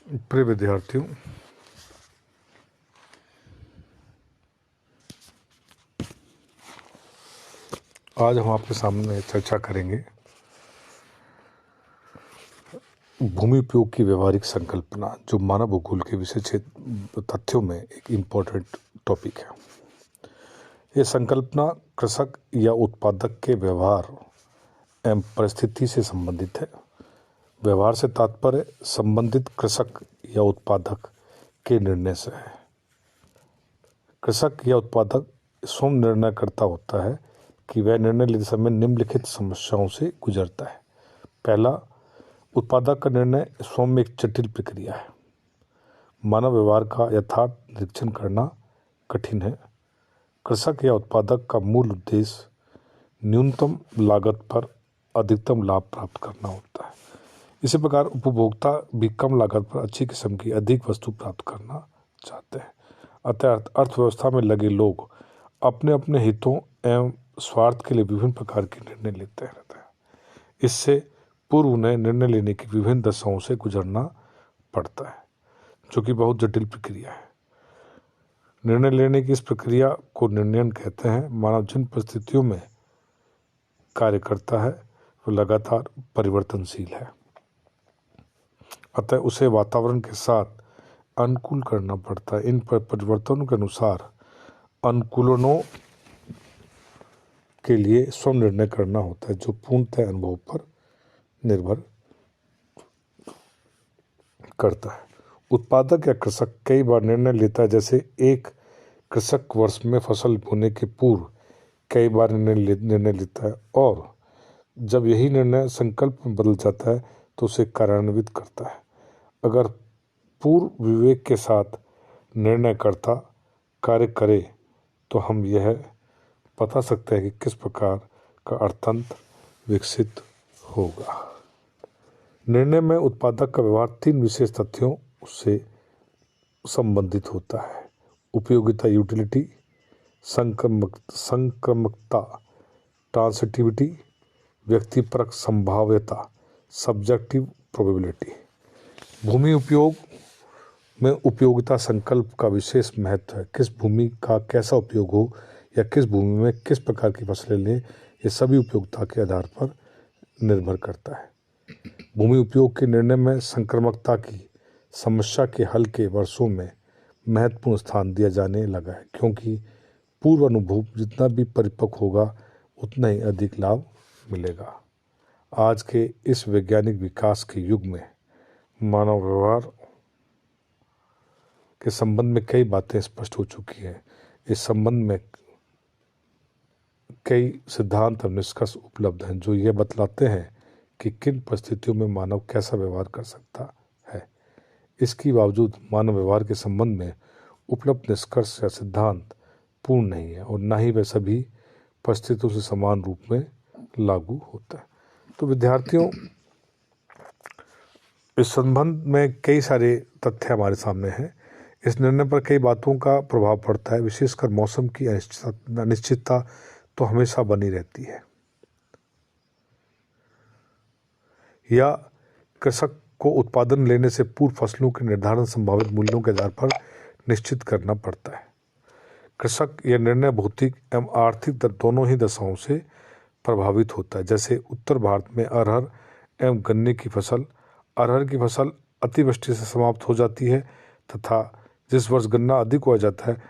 प्रिय विद्यार्थियों, आज हम आपके सामने चर्चा करेंगे भूमि उपयोग की व्यवहारिक संकल्पना, जो मानव भूगोल के विषय तथ्यों में एक इम्पोर्टेंट टॉपिक है। ये संकल्पना कृषक या उत्पादक के व्यवहार एवं परिस्थिति से संबंधित है। व्यवहार से तात्पर्य संबंधित कृषक या उत्पादक के निर्णय से है। कृषक या उत्पादक स्वयं निर्णयकर्ता होता है कि वह निर्णय लेते समय निम्नलिखित समस्याओं से गुजरता है। पहला, उत्पादक का निर्णय स्वयं में एक जटिल प्रक्रिया है। मानव व्यवहार का यथार्थ निरीक्षण करना कठिन है। कृषक या उत्पादक का मूल उद्देश्य न्यूनतम लागत पर अधिकतम लाभ प्राप्त करना होता है। इसी प्रकार उपभोक्ता भी कम लागत पर अच्छी किस्म की अधिक वस्तु प्राप्त करना चाहते हैं। अतः अर्थव्यवस्था में लगे लोग अपने अपने हितों एवं स्वार्थ के लिए विभिन्न प्रकार के निर्णय लेते रहते हैं। इससे पूर्व उन्हें निर्णय लेने की विभिन्न दशाओं से गुजरना पड़ता है, जो कि बहुत जटिल प्रक्रिया है। निर्णय लेने की इस प्रक्रिया को निर्णयन कहते हैं। मानव जिन परिस्थितियों में कार्य करता है वो लगातार परिवर्तनशील है, अतः उसे वातावरण के साथ अनुकूल करना पड़ता है। इन परिवर्तनों के अनुसार अनुकूलनों के लिए स्वयं निर्णय करना होता है, जो पूर्णतः अनुभव पर निर्भर करता है। उत्पादक या कृषक कई बार निर्णय लेता है, जैसे एक कृषक वर्ष में फसल बोने के पूर्व कई बार निर्णय लेता है, और जब यही निर्णय संकल्प में बदल जाता है तो उसे कार्यान्वित करता है। अगर पूर्व विवेक के साथ निर्णयकर्ता कार्य करे तो हम यह बता सकते हैं कि किस प्रकार का अर्थतंत्र विकसित होगा। निर्णय में उत्पादक का व्यवहार तीन विशेष तथ्यों से संबंधित होता है: उपयोगिता यूटिलिटी, संक्रमकता ट्रांसिटिविटी, व्यक्तिपरक संभाव्यता सब्जेक्टिव प्रोबेबिलिटी। भूमि उपयोग में उपयोगिता संकल्प का विशेष महत्व है। किस भूमि का कैसा उपयोग हो या किस भूमि में किस प्रकार की फसलें लें, ये सभी उपयोगिता के आधार पर निर्भर करता है। भूमि उपयोग के निर्णय में संक्रमकता की समस्या के हल के वर्षों में महत्वपूर्ण स्थान दिया जाने लगा है, क्योंकि पूर्व अनुभव जितना भी परिपक्व होगा उतना ही अधिक लाभ मिलेगा। आज के इस वैज्ञानिक विकास के युग में मानव व्यवहार के संबंध में कई बातें स्पष्ट हो चुकी हैं। इस संबंध में कई सिद्धांत और निष्कर्ष उपलब्ध हैं, जो ये बतलाते हैं कि किन परिस्थितियों में मानव कैसा व्यवहार कर सकता है। इसके बावजूद मानव व्यवहार के संबंध में उपलब्ध निष्कर्ष या सिद्धांत पूर्ण नहीं है, और न ही वह सभी परिस्थितियों से समान रूप में लागू होता है। तो विद्यार्थियों, इस संबंध में कई सारे तथ्य हमारे सामने हैं। इस निर्णय पर कई बातों का प्रभाव पड़ता है। विशेषकर मौसम की अनिश्चितता तो हमेशा बनी रहती है, या कृषक को उत्पादन लेने से पूर्व फसलों के निर्धारण संभावित मूल्यों के आधार पर निश्चित करना पड़ता है। कृषक यह निर्णय भौतिक एवं आर्थिक दोनों ही दशाओं से प्रभावित होता है। जैसे उत्तर भारत में अरहर एवं गन्ने की फसल, अरहर की फसल अतिवृष्टि से समाप्त हो जाती है, तथा जिस वर्ष गन्ना अधिक हो जाता है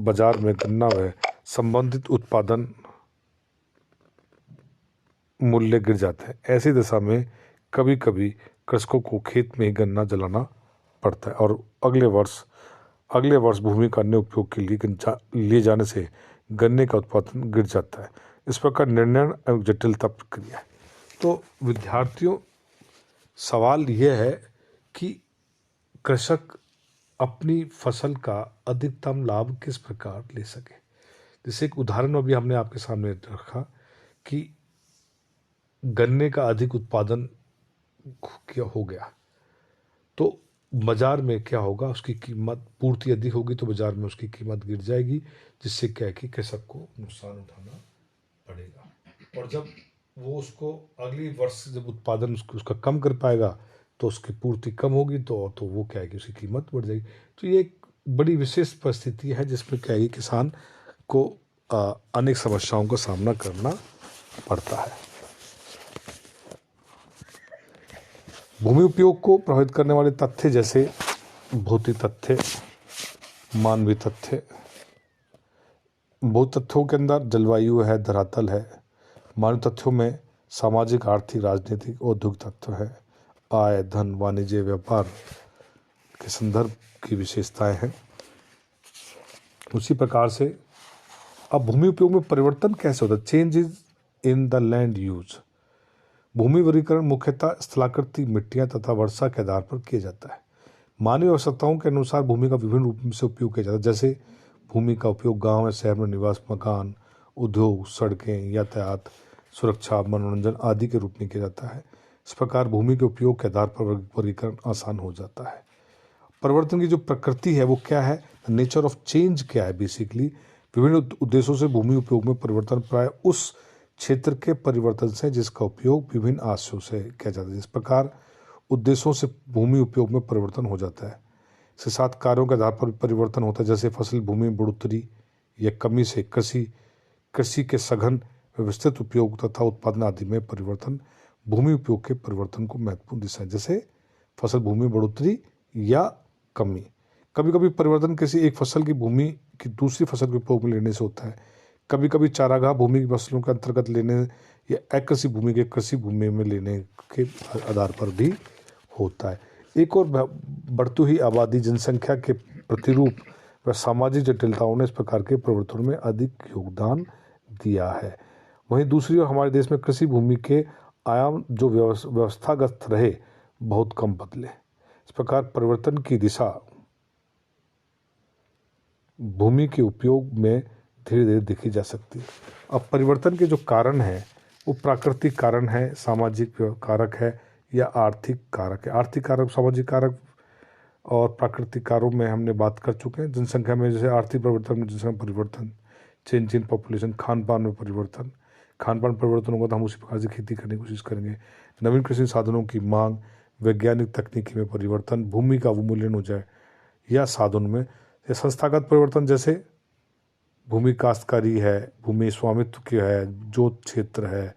बाजार में गन्ना व संबंधित उत्पादन मूल्य गिर जाते हैं। ऐसी दशा में कभी कभी कृषकों को खेत में ही गन्ना जलाना पड़ता है, और अगले वर्ष भूमि का अन्य उपयोग के लिए जाने से गन्ने का उत्पादन गिर जाता है। इस प्रकार निर्णय एवं जटिलता प्रक्रिया है। तो विद्यार्थियों, सवाल यह है कि कृषक अपनी फसल का अधिकतम लाभ किस प्रकार ले सके। जैसे एक उदाहरण अभी हमने आपके सामने रखा कि गन्ने का अधिक उत्पादन क्या हो गया, तो बाजार में क्या होगा, उसकी कीमत पूर्ति अधिक होगी तो बाजार में उसकी कीमत गिर जाएगी, जिससे क्या है कि कृषक को नुकसान उठाना पड़ेगा। और जब वो उसको अगली वर्ष जब उत्पादन उसका कम कर पाएगा तो उसकी पूर्ति कम होगी तो वो क्या है कि उसकी कीमत बढ़ जाएगी। तो ये एक बड़ी विशेष परिस्थिति है जिसमें क्या है कि किसान को अनेक समस्याओं का सामना करना पड़ता है। भूमि उपयोग को प्रभावित करने वाले तथ्य जैसे भौतिक तथ्य, मानवीय तथ्य। भौतिक तथ्यों के अंदर जलवायु है, धरातल है। मानवीय तथ्यों में सामाजिक, आर्थिक, राजनीतिक, औद्योगिक तत्व है। आय, धन, वाणिज्य, व्यापार के संदर्भ की विशेषताएं हैं। उसी प्रकार से अब भूमि उपयोग में परिवर्तन कैसे होता है? Changes in the land use. भूमि वर्गीकरण मुख्यतः स्थलाकृति, मिट्टियां तथा वर्षा के आधार पर किया जाता है। मानवीय आवश्यकताओं के अनुसार भूमि का विभिन्न रूप से उपयोग किया जाता है। जैसे भूमि का उपयोग गांव या शहर में निवास, मकान, उद्योग, सड़कें, यातायात, सुरक्षा, मनोरंजन आदि के रूप में किया जाता है। इस प्रकार भूमि के उपयोग के आधार पर वर्गीकरण आसान हो जाता है। परिवर्तन की जो प्रकृति है वो क्या है, नेचर ऑफ चेंज क्या है? बेसिकली विभिन्न उद्देश्यों से भूमि उपयोग में परिवर्तन प्राय उस क्षेत्र के परिवर्तन से जिसका उपयोग विभिन्न आशयों से किया जाता है। इस प्रकार उद्देश्यों से भूमि उपयोग में परिवर्तन हो जाता है। इसके साथ कार्यों के आधार पर परिवर्तन होता है, जैसे फसल भूमि बढ़ोतरी या कमी से कृषि के सघन व्यवस्थित उपयोग तथा उत्पादन आदि में परिवर्तन भूमि उपयोग के परिवर्तन को महत्वपूर्ण दिशा है। जैसे फसल भूमि बढ़ोतरी या कमी। कभी कभी परिवर्तन किसी एक फसल की भूमि की दूसरी फसल के उपयोग में लेने से होता है। कभी कभी चारागाह भूमि की फसलों के अंतर्गत लेने या अकृषि भूमि के कृषि भूमि में लेने के आधार पर भी होता है। एक और बढ़ती हुई आबादी, जनसंख्या के प्रतिरूप व सामाजिक जटिलताओं ने इस प्रकार के परिवर्तनों में अधिक योगदान दिया है। वहीं दूसरी ओर हमारे देश में कृषि भूमि के आयाम जो व्यवस्थागत रहे बहुत कम बदले। इस प्रकार परिवर्तन की दिशा भूमि के उपयोग में धीरे धीरे देखी जा सकती है। अब परिवर्तन के जो कारण हैं वो प्राकृतिक कारण है, सामाजिक कारक है या आर्थिक कारक है। आर्थिक कारक, सामाजिक कारक और प्राकृतिक कारों में हमने बात कर चुके हैं। जनसंख्या में जैसे आर्थिक परिवर्तन में जनसंख्या परिवर्तन, चेंज इन पॉपुलेशन, खान पान में परिवर्तन। खान पान परिवर्तन होगा तो हम उसी प्रकार से खेती करने की कोशिश करेंगे। नवीन कृषि साधनों की मांग, वैज्ञानिक तकनीकी में परिवर्तन, भूमि का अवमूल्यन हो जाए या साधनों में। संस्थागत परिवर्तन जैसे भूमि काश्तकारी है, भूमि स्वामित्व की है, जोत क्षेत्र है,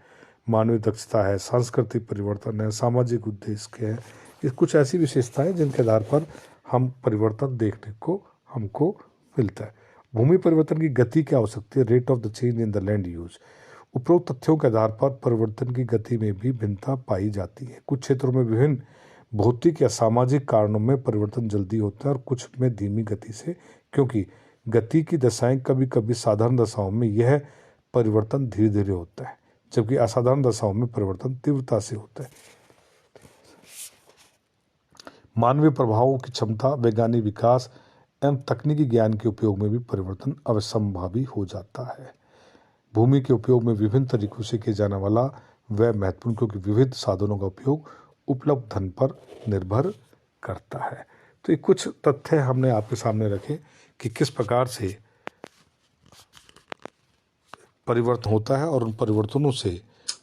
मानवीय दक्षता है, सांस्कृतिक परिवर्तन है, सामाजिक उद्देश्य के हैं। ये कुछ ऐसी विशेषताएं जिनके आधार पर हम परिवर्तन देखने को हमको मिलता है। भूमि परिवर्तन की गति क्या हो सकती है? Rate of the change in the land use. उपरोक्त तथ्यों के आधार पर परिवर्तन की गति में भी भिन्नता पाई जाती है। कुछ क्षेत्रों में विभिन्न भौतिक या सामाजिक कारणों में परिवर्तन जल्दी होता है और कुछ में धीमी गति से, क्योंकि गति की दशाएं कभी कभी साधारण दशाओं में यह परिवर्तन धीरे धीरे होता है, जबकि असाधारण दशाओं में परिवर्तन तीव्रता से होता है। मानवीय प्रभावों की क्षमता, वैज्ञानिक विकास एवं तकनीकी ज्ञान के उपयोग में भी परिवर्तन अवश्यंभावी हो जाता है। भूमि के उपयोग में विभिन्न तरीकों से किया जाने वाला वह महत्वपूर्ण, क्योंकि विविध साधनों का उपयोग उपलब्ध धन पर निर्भर करता है। तो ये कुछ तथ्य हमने आपके सामने रखे कि किस प्रकार से परिवर्तन होता है और उन परिवर्तनों से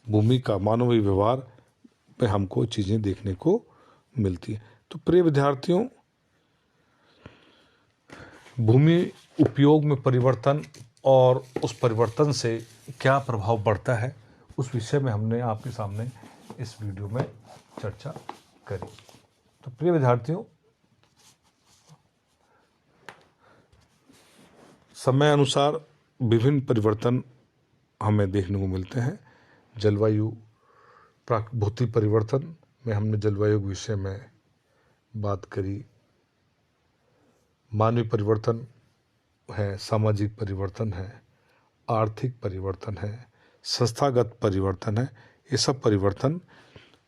भूमि का मानवीय व्यवहार में हमको चीज़ें देखने को मिलती है। तो प्रिय विद्यार्थियों, भूमि उपयोग में परिवर्तन और उस परिवर्तन से क्या प्रभाव पड़ता है उस विषय में हमने आपके सामने इस वीडियो में चर्चा करी। तो प्रिय विद्यार्थियों, समय अनुसार विभिन्न परिवर्तन हमें देखने को मिलते हैं। जलवायु, भौतिक परिवर्तन में हमने जलवायु के विषय में बात करी। मानवीय परिवर्तन है, सामाजिक परिवर्तन है, आर्थिक परिवर्तन है, संस्थागत परिवर्तन है। ये सब परिवर्तन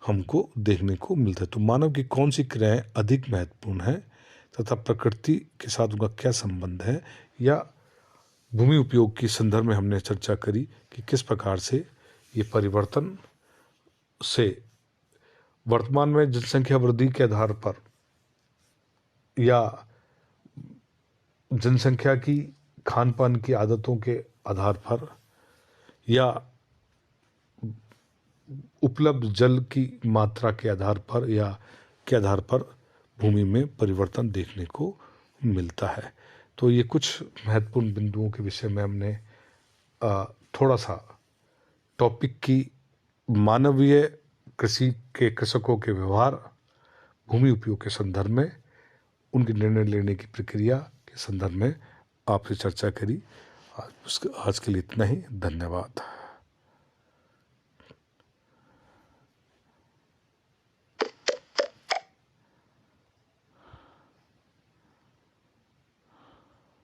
हमको देखने को मिलता है। तो मानव की कौन सी क्रियाएं अधिक महत्वपूर्ण है तथा प्रकृति के साथ उनका क्या संबंध है, या भूमि उपयोग की संदर्भ में हमने चर्चा करी कि किस प्रकार से ये परिवर्तन से वर्तमान में जनसंख्या वृद्धि के आधार पर या जनसंख्या की खान पान की आदतों के आधार पर या उपलब्ध जल की मात्रा के आधार पर या के आधार पर भूमि में परिवर्तन देखने को मिलता है। तो ये कुछ महत्वपूर्ण बिंदुओं के विषय में हमने थोड़ा सा टॉपिक की मानवीय कृषि के कृषकों के व्यवहार, भूमि उपयोग के संदर्भ में, उनके निर्णय लेने की प्रक्रिया के संदर्भ में आपसे चर्चा करी। आज के लिए इतना ही। धन्यवाद।